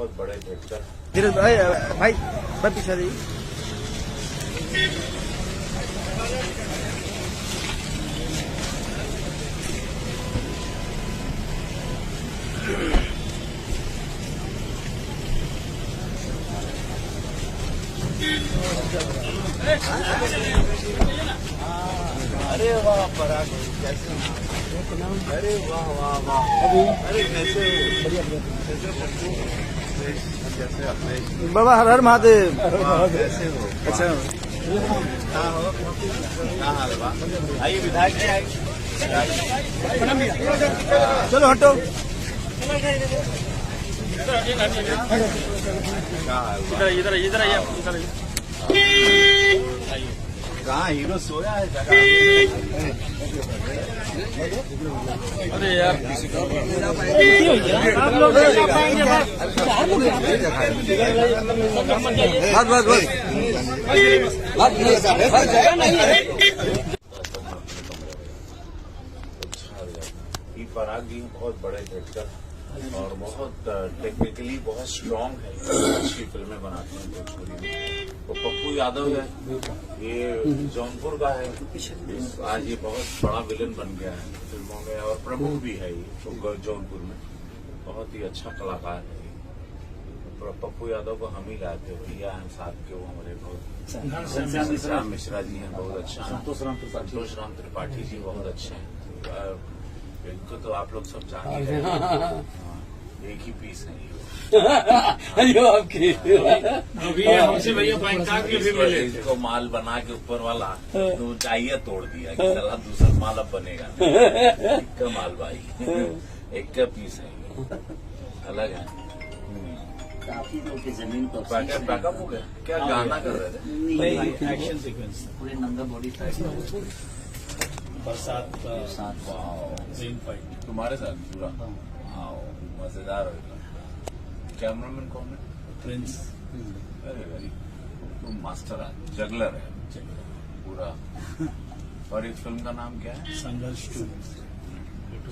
बहुत बड़े भेंटकर धीरज भाई पीछे रही। अरे वाह पराग कैसे, अरे वाह वाह वाह, अरे कैसे कैसे अपने बाबा हर हर महादेव। कैसे हो? अच्छा कहाँ हो? कहाँ हाल है? आइए विधायक जी आइए। चलो हटो। इधर इधर आइए। कहाँ हीरो सोया है जगह? अरे यार बस पराग जी बहुत बड़े भेंटकर और बहुत टेक्निकली बहुत स्ट्रांग है, अच्छी फिल्में बनाते हैं भोजपुरी में। तो पप्पू यादव है, ये जौनपुर का है, आज ये बहुत बड़ा विलन बन गया है फिल्मों में और प्रमुख भी है ये तो जौनपुर में, बहुत ही अच्छा कलाकार है। पप्पू यादव को हम ही लाए थे, भैया हैं साथ के, वो हमारे बहुत घनश्याम मिश्रा जी हैं, बहुत अच्छा, संतोष राम त्रिपाठी जी बहुत अच्छे हैं। इनको तो आप लोग सब जानते हैं, एक ही पीस है हमसे भैया बैंकॉक के भी मिले थे। इसको माल बना के ऊपर वाला तो चाहिए तोड़ दिया कि चला दूसरा माल अब बनेगा। एक का माल भाई, एक का पीस है, अलग है। काफी लोग की जमीन पर बैकअप हो गया क्या? गाना कर रहे थे? एक्शन सीक्वेंस पूरे नंगा बॉडी टाइप बरसात का सेम फाइट तुम्हारे साथ पूरा। हाँ मजेदार होगा। कैमरामैन कौन है? प्रिंस। अरे वेरी तुम मास्टर है, जगलर है पूरा। और इस फिल्म का नाम क्या है? संघर्ष 2।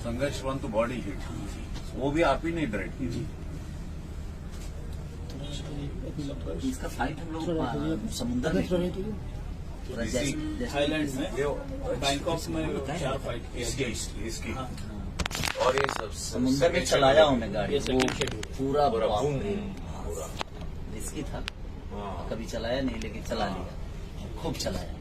संघर्ष 1 तो बॉडी हिट, वो भी आप ही नहीं डायरेक्ट की थी। इसका फाइट हम लोग समुद्र में थाईलैंड में, बैंकॉक में 4 फाइट किया। इसकी और ये सब समुद्र में चलाया उन्हें गाड़ी, ये सेकंड शेड्यूल पूरा पूरा रिस्की था, कभी चलाया नहीं लेकिन चला लिया, खूब चलाया।